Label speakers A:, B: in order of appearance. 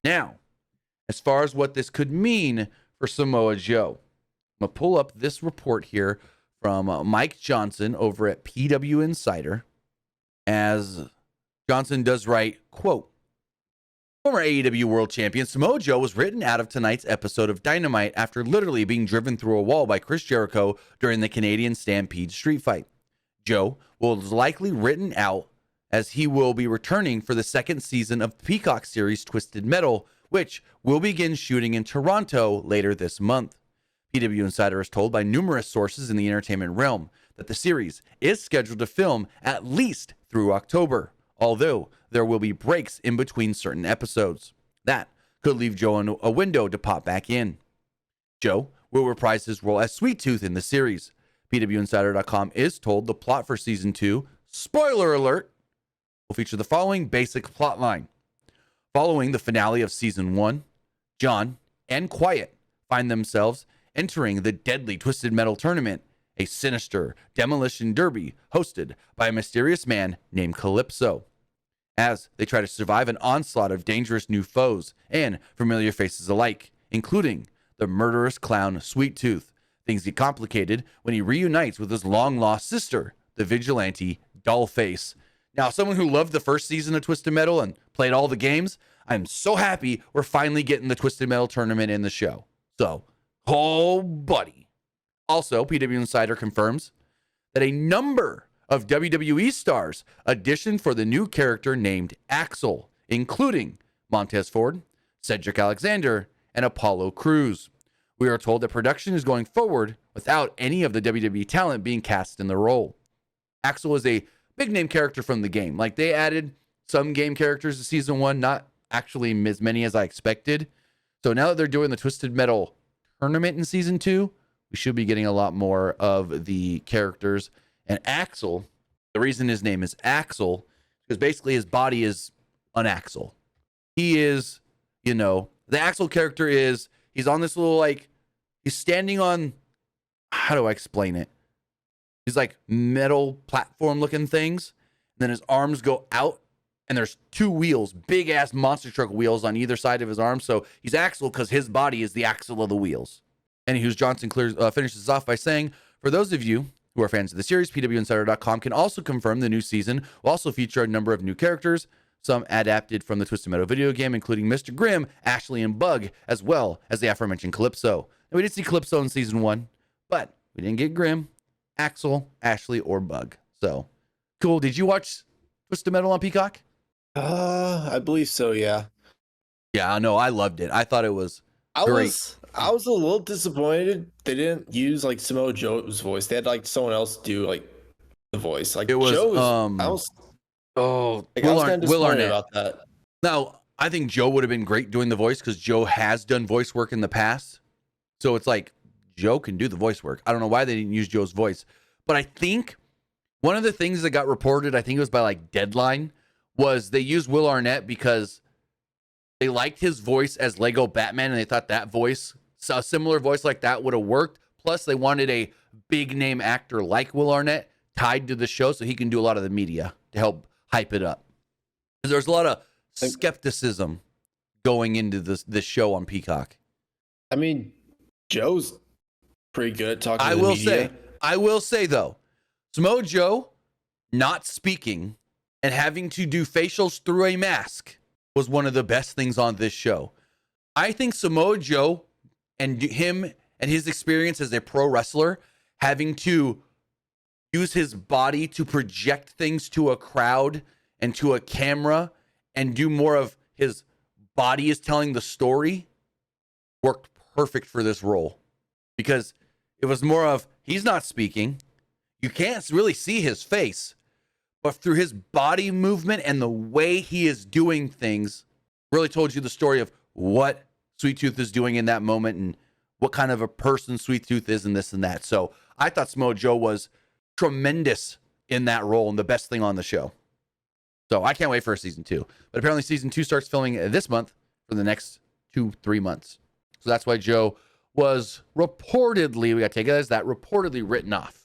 A: Now, as far as what this could mean for Samoa Joe, I'm going to pull up this report here from Mike Johnson over at PW Insider, as Johnson does write, quote, former AEW World Champion Samoa Joe was written out of tonight's episode of Dynamite after literally being driven through a wall by Chris Jericho during the Canadian Stampede street fight. Joe was likely written out as he will be returning for the second season of the Peacock series Twisted Metal, which will begin shooting in Toronto later this month. PW Insider is told by numerous sources in the entertainment realm that the series is scheduled to film at least through October, although there will be breaks in between certain episodes. That could leave Joe in a window to pop back in. Joe will reprise his role as Sweet Tooth in the series. PWInsider.com is told the plot for Season 2, spoiler alert, will feature the following basic plot line. Following the finale of Season 1, John and Quiet find themselves entering the deadly Twisted Metal tournament, a sinister demolition derby hosted by a mysterious man named Calypso. As they try to survive an onslaught of dangerous new foes and familiar faces alike, including the murderous clown Sweet Tooth, things get complicated when he reunites with his long-lost sister, the vigilante Dollface. Now, someone who loved the first season of Twisted Metal and played all the games, I'm so happy we're finally getting the Twisted Metal tournament in the show. So, oh, buddy. Also, PW Insider confirms that a number of WWE stars auditioned for the new character named Axel, including Montez Ford, Cedric Alexander, and Apollo Crews. We are told that production is going forward without any of the WWE talent being cast in the role. Axel is a big name character from the game. Like, they added some game characters to Season 1, not actually as many as I expected. So now that they're doing the Twisted Metal tournament in Season 2, we should be getting a lot more of the characters. And Axel, the reason his name is Axel, because basically his body is an axle. He is, the Axel character is, he's on this little, he's standing on, how do I explain it? He's like metal platform looking things. And then his arms go out and there's two wheels, big ass monster truck wheels on either side of his arm. So he's Axel because his body is the axle of the wheels. Anywho, Johnson finishes off by saying, for those of you who are fans of the series, PWInsider.com can also confirm the new season will also feature a number of new characters, some adapted from the Twisted Metal video game, including Mr. Grimm, Ashley, and Bug, as well as the aforementioned Calypso. And we did see Calypso in Season 1, but we didn't get Grimm, Axel, Ashley, or Bug. So, cool. Did you watch Twisted Metal on Peacock?
B: I believe so, yeah.
A: Yeah, no, I loved it. I thought it was great.
B: I was a little disappointed they didn't use Samoa Joe's voice. They had someone else do the voice. It was Joe's, I was kind of disappointed about that.
A: Now, I think Joe would have been great doing the voice because Joe has done voice work in the past. So it's Joe can do the voice work. I don't know why they didn't use Joe's voice. But I think one of the things that got reported, I think it was by Deadline, was they used Will Arnett because they liked his voice as Lego Batman, and they thought that voice, a similar voice like that, would have worked. Plus, they wanted a big name actor like Will Arnett tied to the show so he can do a lot of the media to help hype it up. There's a lot of skepticism going into this show on Peacock.
B: I mean, Joe's pretty good at talking to the media.
A: I will say, though, Samoa Joe not speaking and having to do facials through a mask was one of the best things on this show. I think Samoa Joe and him and his experience as a pro wrestler, having to use his body to project things to a crowd and to a camera and do more of his body is telling the story, worked perfect for this role. Because it was more of, he's not speaking. You can't really see his face. But through his body movement and the way he is doing things, really told you the story of what Sweet Tooth is doing in that moment and what kind of a person Sweet Tooth is and this and that. So I thought Samoa Joe was tremendous in that role and the best thing on the show. So I can't wait for Season 2. But apparently Season 2 starts filming this month for the next 2-3 months. So that's why Joe was reportedly, we got to take it as that, reportedly written off.